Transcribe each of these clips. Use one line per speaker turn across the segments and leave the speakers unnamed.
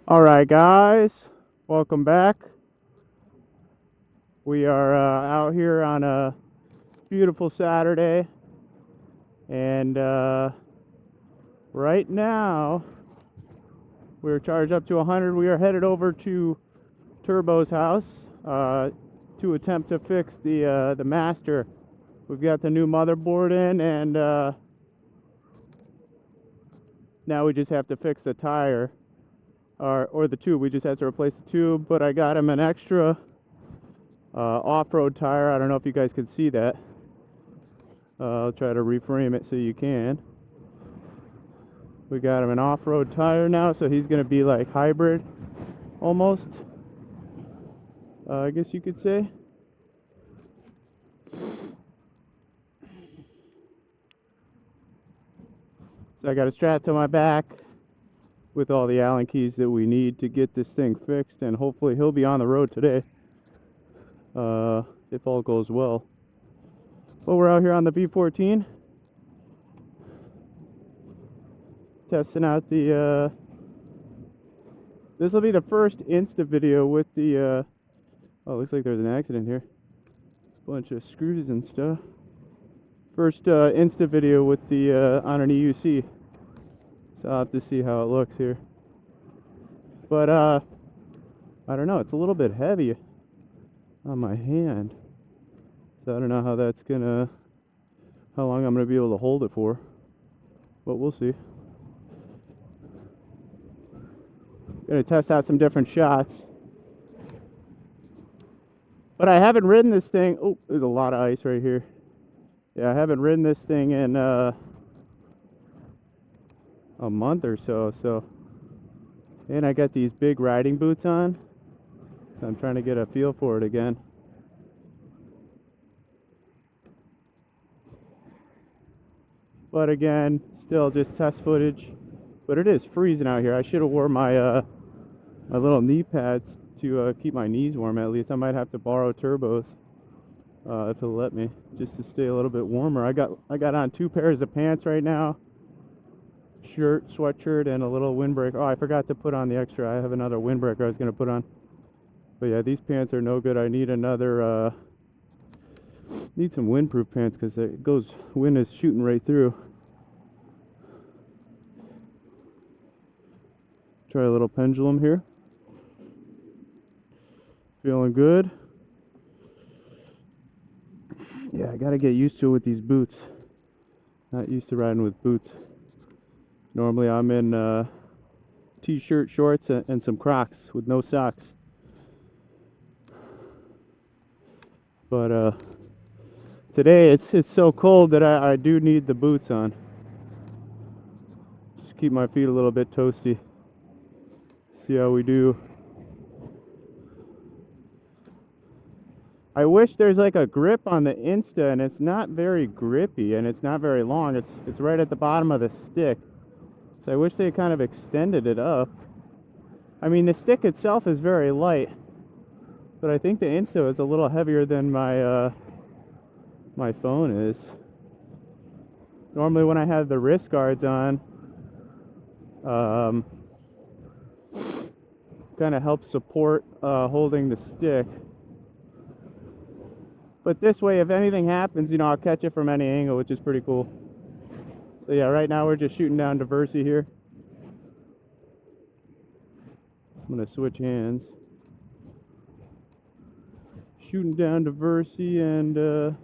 Alright guys, welcome back. We are out here on a beautiful Saturday, and right now we're charged up to 100. We are headed over to Turbo's house to attempt to fix the master. We've got the new motherboard in, and now we just have to fix the tire, or the tube. We just have to replace the tube, but I got him an extra off-road tire. I don't know if you guys can see that. I'll try to reframe it so you can. We got him an off-road tire now, so he's gonna be like hybrid almost, I guess you could say. So I got it strapped to my back with all the Allen keys that we need to get this thing fixed, and hopefully he'll be on the road today, if all goes well. But we're out here on the V14 testing out the this will be the first Insta video with the oh, looks like there's an accident here. Bunch of screws and stuff. First Insta video with the on an EUC. So I'll have to see how it looks here. But I don't know, it's a little bit heavy on my hand. So I don't know how that's how long I'm gonna be able to hold it for. But we'll see. Gonna test out some different shots. But I haven't ridden this thing. Oh, there's a lot of ice right here. Yeah, I haven't ridden this thing in a month or so. And I got these big riding boots on, so I'm trying to get a feel for it again. But again, still just test footage. But it is freezing out here. I should have wore my my little knee pads to keep my knees warm at least. I might have to borrow Turbos if it'll let me, just to stay a little bit warmer. I got on 2 pairs of pants right now. Shirt, sweatshirt, and a little windbreaker. Oh, I forgot to put on the extra. I have another windbreaker I was going to put on. But yeah, these pants are no good. I need another, need some windproof pants because it goes, wind is shooting right through. Try a little pendulum here. Feeling good. Yeah, I got to get used to it with these boots. Not used to riding with boots. Normally I'm in t-shirt, shorts, and some Crocs with no socks. But today it's so cold that I do need the boots on. Just keep my feet a little bit toasty. See how we do. I wish there's like a grip on the Insta, and it's not very grippy, and it's not very long. It's right at the bottom of the stick. So I wish they kind of extended it up. I mean, the stick itself is very light, but I think the Insta is a little heavier than my my phone is. Normally when I have the wrist guards on, kind of helps support holding the stick. But this way, if anything happens, you know, I'll catch it from any angle, which is pretty cool. So yeah, right now we're just shooting down Diversey here. I'm gonna switch hands. Shooting down Diversey, and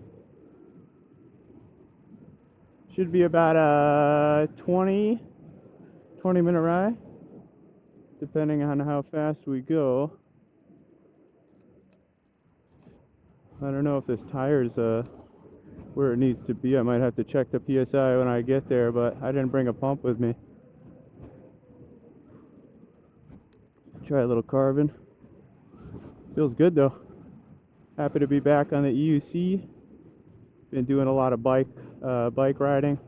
should be about a 20-minute ride, depending on how fast we go. I don't know if this tire's where it needs to be. I might have to check the PSI when I get there, but I didn't bring a pump with me. Try a little carving. Feels good though. Happy to be back on the EUC. Been doing a lot of bike riding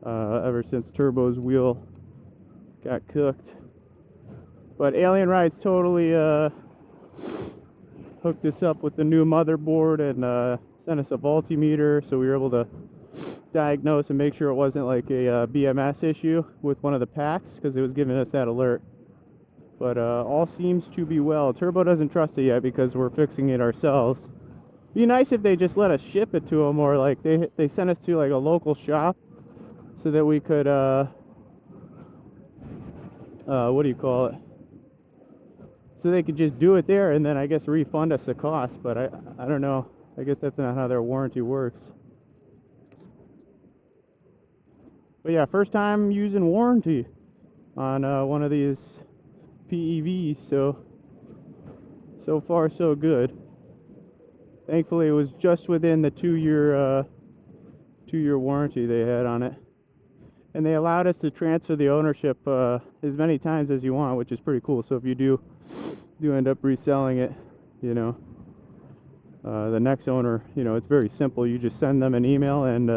ever since Turbo's wheel got cooked. But Alien Rides totally hooked us up with the new motherboard and sent us a voltmeter, so we were able to diagnose and make sure it wasn't like a BMS issue with one of the packs, because it was giving us that alert. But all seems to be well. Turbo doesn't trust it yet because we're fixing it ourselves. Be nice if they just let us ship it to them, or like they sent us to like a local shop so that we could what do you call it? So they could just do it there and then I guess refund us the cost. But I don't know. I guess that's not how their warranty works. But yeah, first time using warranty on one of these PEVs, so far so good. Thankfully, it was just within the 2-year warranty they had on it, and they allowed us to transfer the ownership as many times as you want, which is pretty cool. So if you do end up reselling it, you know, the next owner, you know, it's very simple. You just send them an email and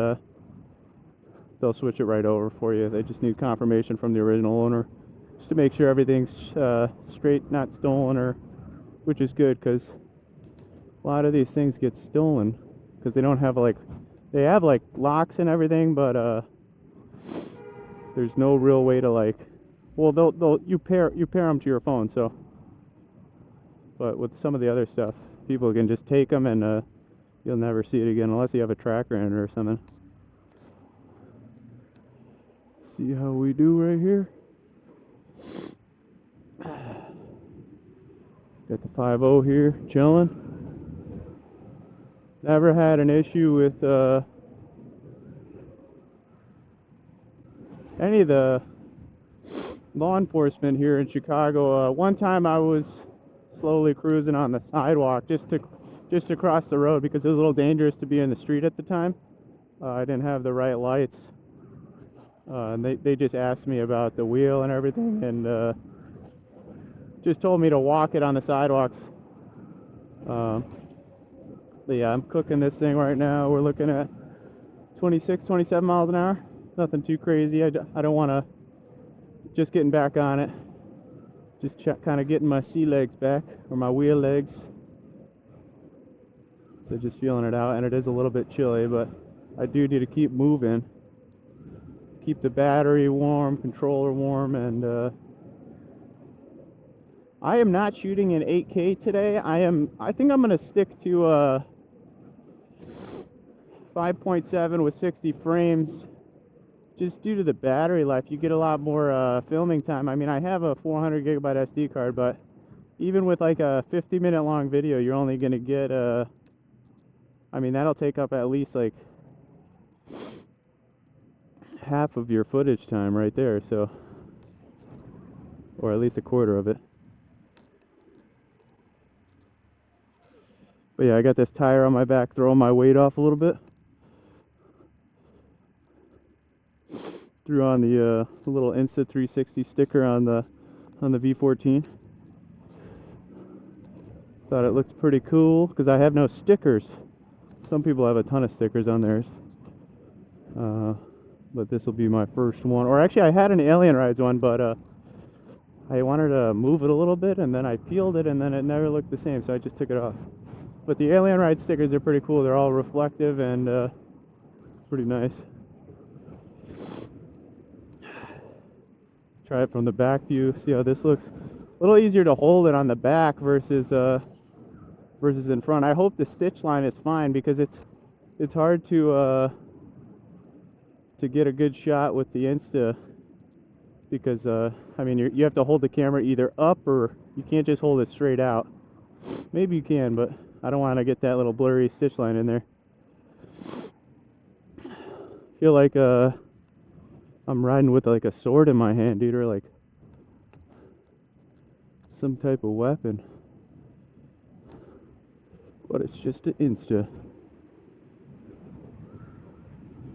they'll switch it right over for you. They just need confirmation from the original owner just to make sure everything's straight, not stolen, or which is good because a lot of these things get stolen because they don't have like, they have like locks and everything, but there's no real way to like, well, you pair them to your phone. So, but with some of the other stuff, people can just take them and you'll never see it again unless you have a tracker in it or something. See how we do right here. Got the 5.0 here, chilling. Never had an issue with any of the law enforcement here in Chicago. One time I was slowly cruising on the sidewalk just to cross the road because it was a little dangerous to be in the street at the time. I didn't have the right lights. And they just asked me about the wheel and everything, and just told me to walk it on the sidewalks. But yeah, I'm cooking this thing right now. We're looking at 26, 27 miles an hour. Nothing too crazy. I don't want to, just getting back on it. Just kind of getting my sea legs back, or my wheel legs. So just feeling it out, and it is a little bit chilly, but I do need to keep moving. Keep the battery warm, controller warm, and I am not shooting in 8K today. I think I'm gonna stick to 5.7 with 60 frames, just due to the battery life. You get a lot more filming time. I mean, I have a 400 gigabyte SD card, but even with like a 50-minute long video, you're only gonna get I mean, that'll take up at least like half of your footage time right there, so, or at least a quarter of it. But yeah, I got this tire on my back, throwing my weight off a little bit. Threw on the little Insta360 sticker on the V14. Thought it looked pretty cool because I have no stickers. Some people have a ton of stickers on theirs. But this will be my first one. Or actually, I had an Alien Rides one, but I wanted to move it a little bit, and then I peeled it, and then it never looked the same, so I just took it off. But the Alien Ride stickers are pretty cool. They're all reflective and pretty nice. Try it from the back view. See how this looks. A little easier to hold it on the back versus in front. I hope the stitch line is fine because it's hard to get a good shot with the Insta because I mean you have to hold the camera either up, or you can't just hold it straight out. Maybe you can, but I don't want to get that little blurry stitch line in there. Feel like I'm riding with like a sword in my hand, dude, or like some type of weapon. But it's just an Insta.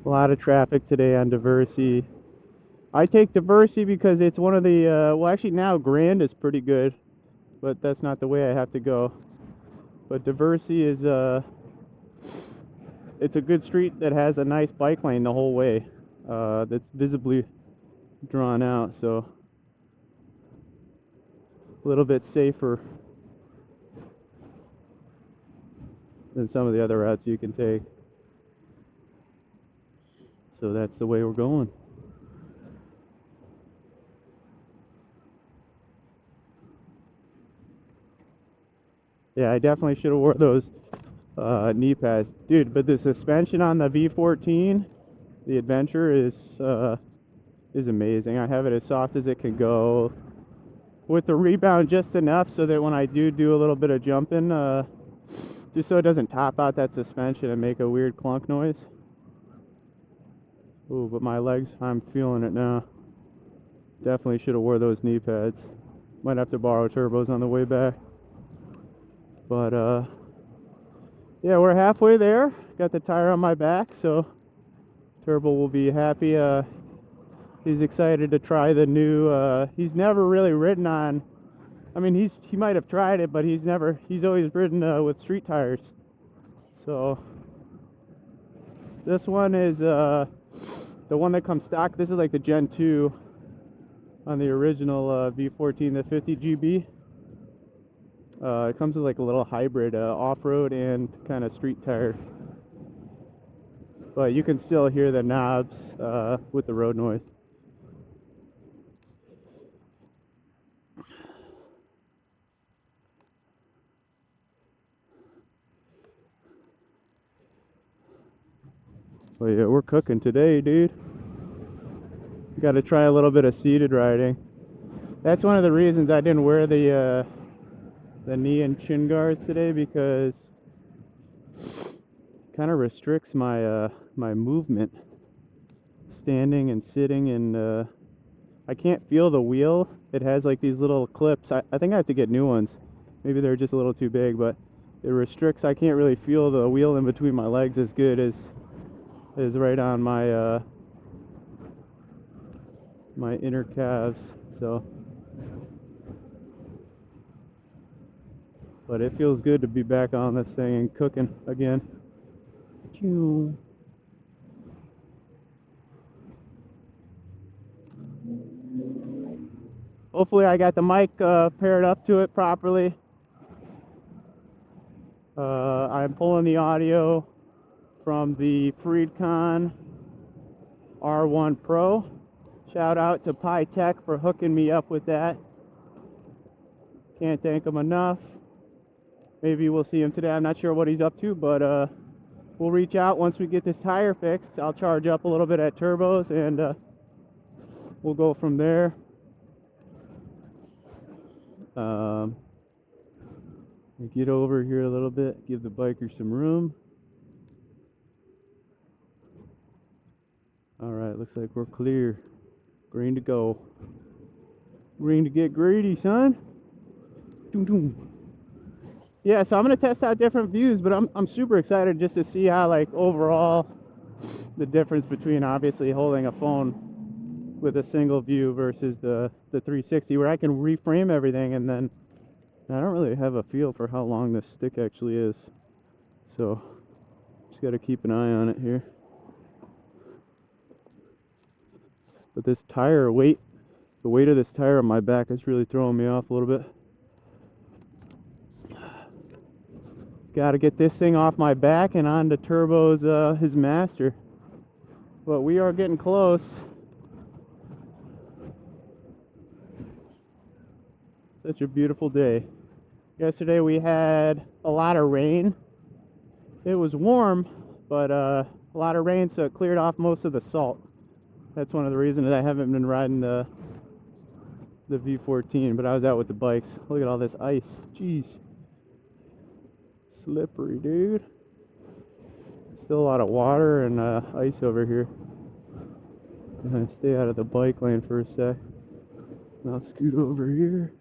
A lot of traffic today on Diversey. I take Diversey because it's one of the well, actually now Grand is pretty good, but that's not the way I have to go. But Diversey is it's a good street that has a nice bike lane the whole way, that's visibly drawn out, so a little bit safer than some of the other routes you can take. So that's the way we're going. Yeah, I definitely should have wore those knee pads, dude. But the suspension on the V14, the Adventure, is amazing. I have it as soft as it can go, with the rebound just enough so that when I do a little bit of jumping, just so it doesn't top out that suspension and make a weird clunk noise. Ooh, but my legs, I'm feeling it now. Definitely should have wore those knee pads. Might have to borrow turbos on the way back. But yeah, we're halfway there. Got the tire on my back, so Turbo will be happy. He's excited to try the new. He's never really ridden on. I mean, he might have tried it, but he's always ridden with street tires. So this one is the one that comes stock. This is like the Gen 2 on the original V14, the 50 GB. It comes with like a little hybrid off-road and kind of street tire. But you can still hear the knobs with the road noise. But yeah, we're cooking today, dude. Got to try a little bit of seated riding. That's one of the reasons I didn't wear the knee and chin guards today, because it kind of restricts my my movement, standing and sitting, and I can't feel the wheel. It has like these little clips. I think I have to get new ones. Maybe they're just a little too big, but it restricts. I can't really feel the wheel in between my legs as good as right on my my inner calves. So, but it feels good to be back on this thing and cooking again. Hopefully I got the mic paired up to it properly. I'm pulling the audio from the FreedCon R1 Pro. Shout out to PyTech for hooking me up with that. Can't thank him enough. Maybe we'll see him today. I'm not sure what he's up to, but we'll reach out once we get this tire fixed. I'll charge up a little bit at turbos, and we'll go from there. Get over here a little bit, give the biker some room. Alright, looks like we're clear. Green to go. Green to get greedy, son. Doom, doom. Yeah, so I'm gonna test out different views, but I'm super excited just to see how, like, overall the difference between obviously holding a phone with a single view versus the 360, where I can reframe everything, and then I don't really have a feel for how long this stick actually is. So just gotta keep an eye on it here. But this tire weight, the weight of this tire on my back is really throwing me off a little bit. Gotta get this thing off my back and onto Turbo's his master. But we are getting close. Such a beautiful day. Yesterday we had a lot of rain. It was warm, but a lot of rain, so it cleared off most of the salt. That's one of the reasons that I haven't been riding the V14, but I was out with the bikes. Look at all this ice. Jeez. Slippery, dude. Still a lot of water and ice over here. Gonna stay out of the bike lane for a sec. And I'll scoot over here.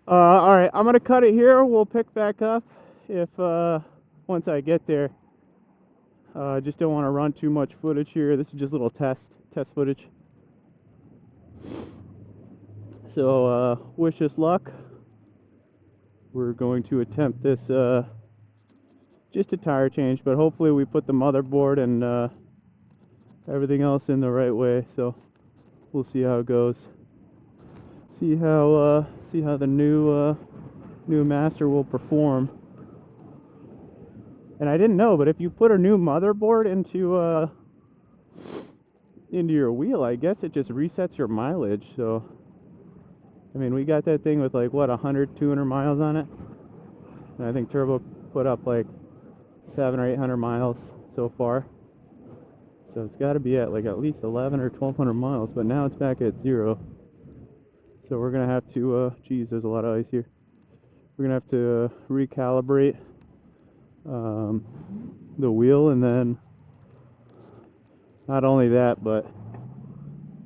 Alright, I'm gonna cut it here. We'll pick back up if once I get there. I just don't want to run too much footage here. This is just a little test footage. So wish us luck. We're going to attempt this just a tire change, but hopefully we put the motherboard and everything else in the right way. So we'll see how it goes. See how the new master will perform. And I didn't know, but if you put a new motherboard into your wheel, I guess it just resets your mileage. So I mean, we got that thing with like what, 100, 200 miles on it, and I think Turbo put up like 700 or 800 miles so far. So it's got to be at like at least 11 or 1200 miles, but now it's back at 0. So we're gonna have to, geez, there's a lot of ice here. We're gonna have to recalibrate the wheel, and then not only that, but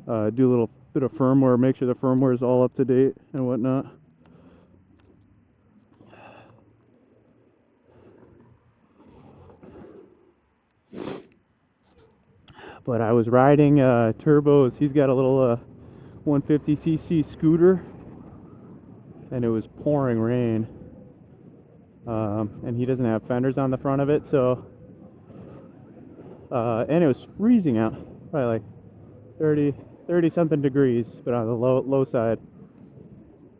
do a little bit of firmware, make sure the firmware is all up to date and whatnot. But I was riding Turbo's, he's got a little 150cc scooter, and it was pouring rain. And he doesn't have fenders on the front of it, so and it was freezing out, probably like 30 something degrees, but on the low side.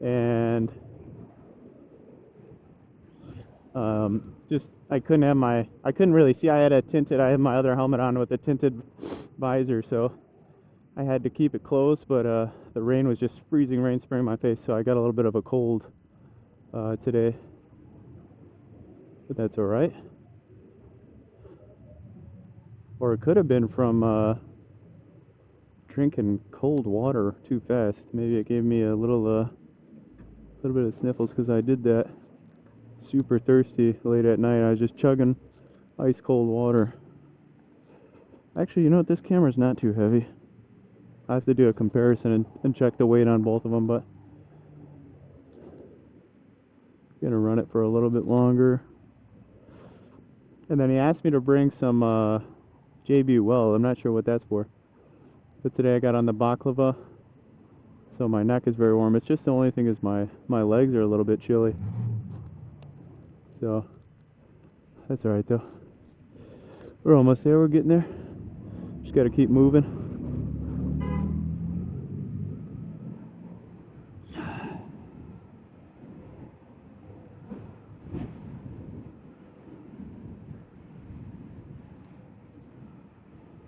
And just I couldn't really see. I had my other helmet on with a tinted visor, so I had to keep it closed, but the rain was just freezing rain spraying my face, so I got a little bit of a cold today, but that's all right. Or it could have been from drinking cold water too fast. Maybe it gave me a little bit of sniffles, because I did that super thirsty late at night. I was just chugging ice cold water. Actually, you know what? This camera's not too heavy. I have to do a comparison and check the weight on both of them, but I'm gonna run it for a little bit longer. And then he asked me to bring some JB Well. I'm not sure what that's for. But today I got on the baklava, so my neck is very warm. It's just the only thing is my legs are a little bit chilly. So that's all right though. We're almost there. We're getting there. Just got to keep moving.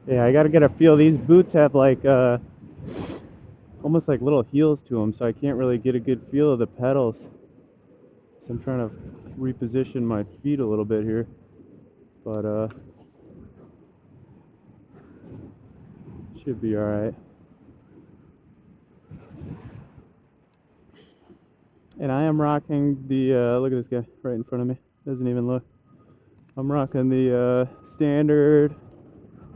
Yeah, I got to get a feel. These boots have like almost like little heels to them, so I can't really get a good feel of the pedals. So I'm trying to reposition my feet a little bit here, but should be all right. And I am rocking the look at this guy right in front of me. Doesn't even look. I'm rocking the standard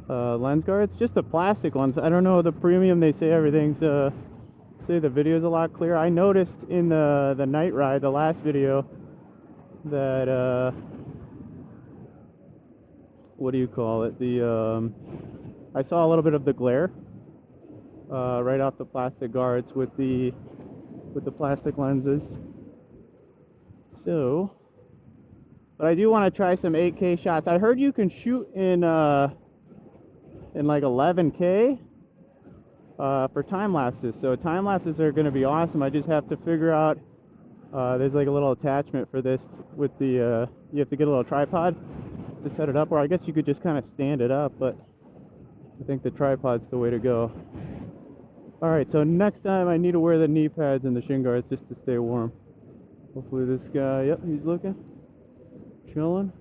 lens guards, just the plastic ones. I don't know, the premium, they say everything's say the video's a lot clearer. I noticed in the night ride, the last video, that what do you call it, the I saw a little bit of the glare right off the plastic guards with the plastic lenses. So, but I do want to try some 8K shots. I heard you can shoot in like 11K for time lapses. So time lapses are going to be awesome. I just have to figure out. There's like a little attachment for this with the. You have to get a little tripod to set it up, or I guess you could just kind of stand it up. But I think the tripod's the way to go. All right. So next time I need to wear the knee pads and the shin guards just to stay warm. Hopefully this guy. Yep, he's looking, chilling.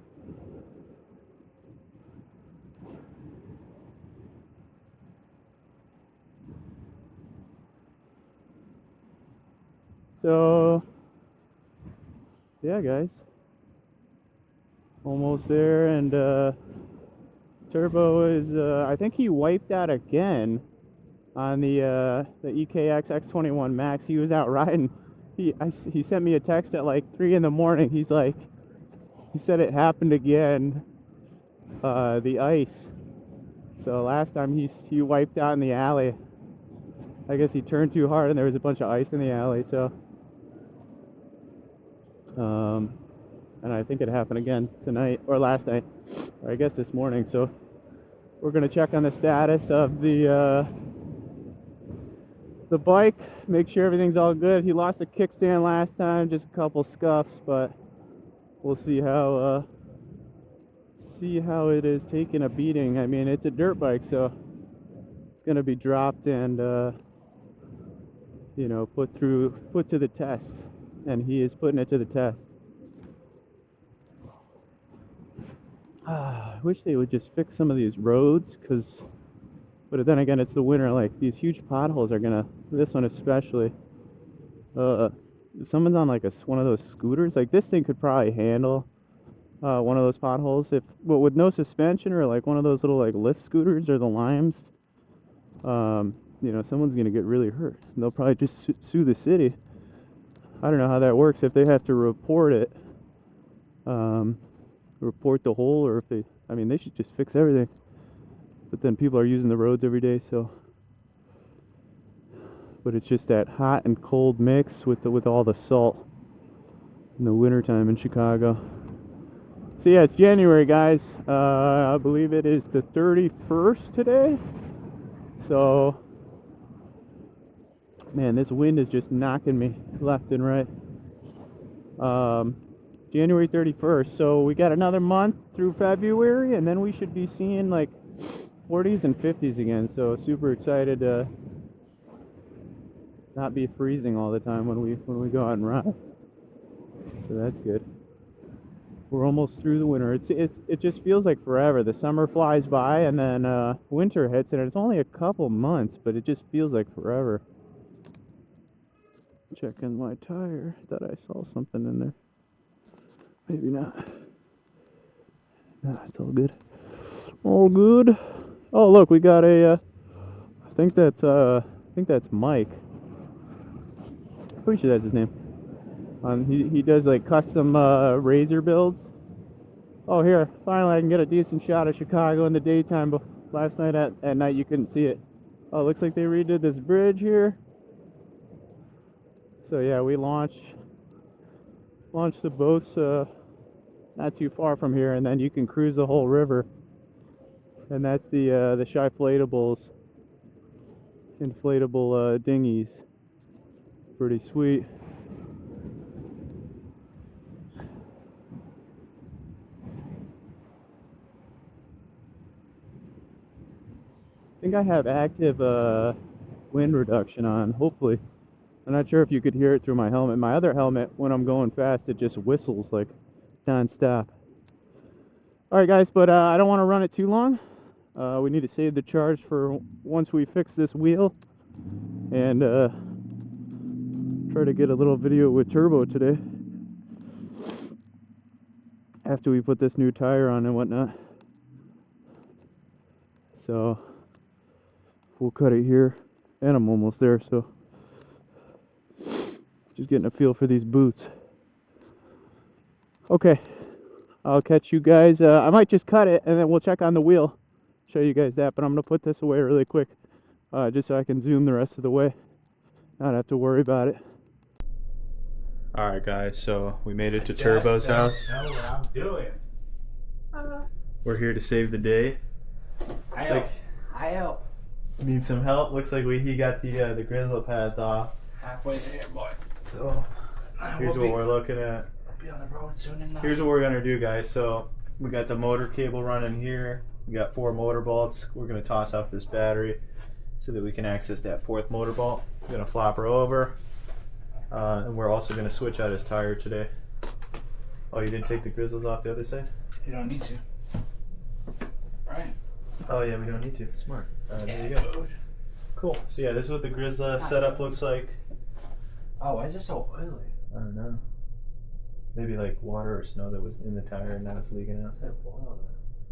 So, yeah, guys, almost there, and Turbo is, I think he wiped out again on the EKX X21 Max. He was out riding. He sent me a text at like 3 in the morning. He said it happened again, the ice. So last time he wiped out in the alley. I guess he turned too hard and there was a bunch of ice in the alley, so and I think it happened again tonight, or last night, or I guess this morning. So we're gonna check on the status of the bike, make sure everything's all good. He lost a kickstand last time, just a couple scuffs, but we'll see how it is taking a beating. I mean, it's a dirt bike, so it's gonna be dropped and you know, put to the test, and he is putting it to the test. I wish they would just fix some of these roads, but then again, it's the winter. Like, these huge potholes are gonna, this one especially. If someone's on like one of those scooters, like this thing could probably handle one of those potholes, but with no suspension, or like one of those little like lift scooters or the limes. You know, someone's gonna get really hurt. And they'll probably just sue the city. I don't know how that works, if they have to report it, report the hole, or if they, I mean, they should just fix everything. But then people are using the roads every day, so. But it's just that hot and cold mix with all the salt in the wintertime in Chicago. So yeah, it's January, guys. I believe it is the 31st today. So, man, this wind is just knocking me left and right. January 31st. So we got another month through February, and then we should be seeing like 40s and 50s again. So super excited to not be freezing all the time when we go out and ride. So that's good. We're almost through the winter. It just feels like forever. The summer flies by, and then winter hits, and it's only a couple months, but it just feels like forever. Checking my tire. Thought I saw something in there. Maybe not. Nah, it's all good. All good. Oh, look, we got a. I think that's Mike. Pretty sure that's his name. He does like custom razor builds. Oh, here, finally I can get a decent shot of Chicago in the daytime. But last night at night you couldn't see it. Oh, looks like they redid this bridge here. So yeah, we launched the boats not too far from here, and then you can cruise the whole river. And that's the Shyflatables, inflatable dinghies. Pretty sweet. I think I have active wind reduction on, hopefully. I'm not sure if you could hear it through my helmet. My other helmet, when I'm going fast, it just whistles like non-stop. Alright guys, but I don't want to run it too long. We need to save the charge for once we fix this wheel. And try to get a little video with turbo today. After we put this new tire on and whatnot. So we'll cut it here, and I'm almost there, so just getting a feel for these boots. Okay, I'll catch you guys. I might just cut it and then we'll check on the wheel, show you guys that, but I'm gonna put this away really quick, just so I can zoom the rest of the way, not have to worry about it. Alright guys, so we made it to Turbo's house.
I know what I'm doing.
We're here to save the day.
I help.
Need some help. Looks like he got the grizzle pads off.
Halfway there, boy.
So here's what we're looking at.
We'll be on the road soon enough.
Here's what we're gonna do, guys. So we got the motor cable running here. We got 4 motor bolts. We're gonna toss off this battery so that we can access that 4th motor bolt. We're gonna flop her over, and we're also gonna switch out his tire today. Oh, you didn't take the grizzles off the other side?
You don't need to. Right.
Oh yeah, we don't need to. Smart. There you go. Cool. So yeah, this is what the Grizzla setup looks like.
Oh, why is it so oily?
I don't know. Maybe like water or snow that was in the tire and now it's leaking out.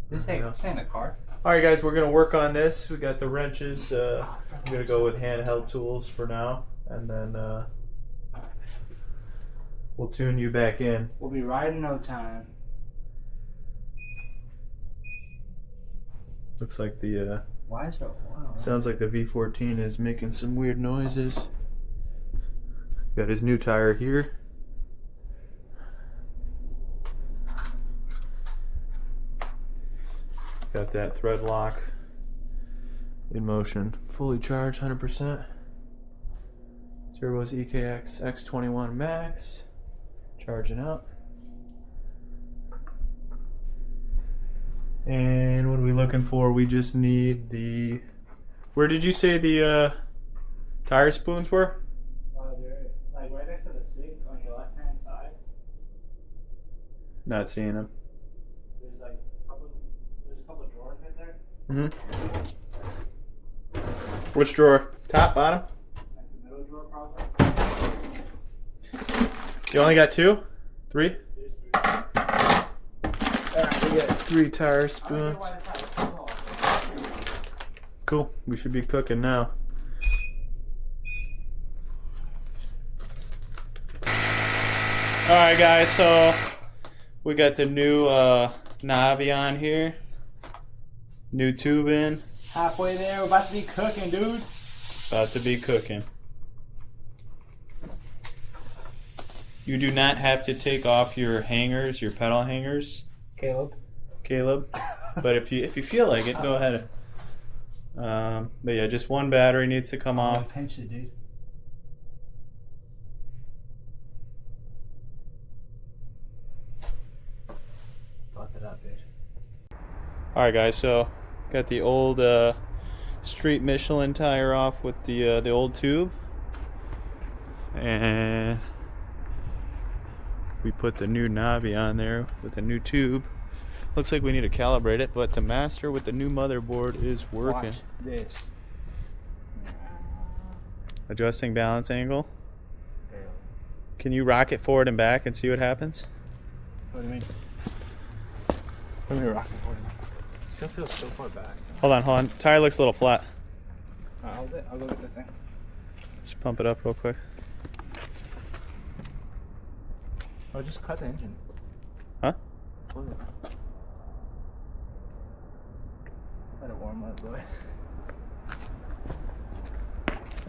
This ain't a car.
Alright guys, we're going to work on this. We got the wrenches. I'm going to go with handheld tools for now. And then we'll tune you back in.
We'll be right in no time.
Looks like the
why is it oil?
Sounds like the V14 is making some weird noises. Got his new tire here. Got that thread lock Inmotion, fully charged, 100%. Turbo's EKX X21 Max, charging up. And what are we looking for? We just need the... Where did you say the tire spoons were?
Like right next to the sink on your left hand side.
Not seeing him.
There's like there's a couple drawers right there.
Which drawer? Top, bottom?
Like the middle drawer probably.
You only got 2? 3?
There's 3.
Alright, we got 3 tire spoons. Cool. We should be cooking now. Alright guys, so we got the new Navi on here. New tube in.
Halfway there, we're about to be cooking, dude.
About to be cooking. You do not have to take off your hangers, your pedal hangers, Caleb. But if you feel like it, go ahead. But yeah, just one battery needs to come off.
Pinch it, dude. Fucked it up, dude.
All right, guys. So got the old Street Michelin tire off with the old tube, and we put the new Navi on there with the new tube. Looks like we need to calibrate it, but the master with the new motherboard is working.
Watch this.
Adjusting balance angle. Can you rock it forward and back and see what happens?
What do you mean? Let me rock it for you. Still feels so far back.
Hold on. Tire looks a little flat.
I'll go get the thing.
Just pump it up real quick.
Oh, just cut the engine.
Huh?
Pull it. Let it warm up, boy.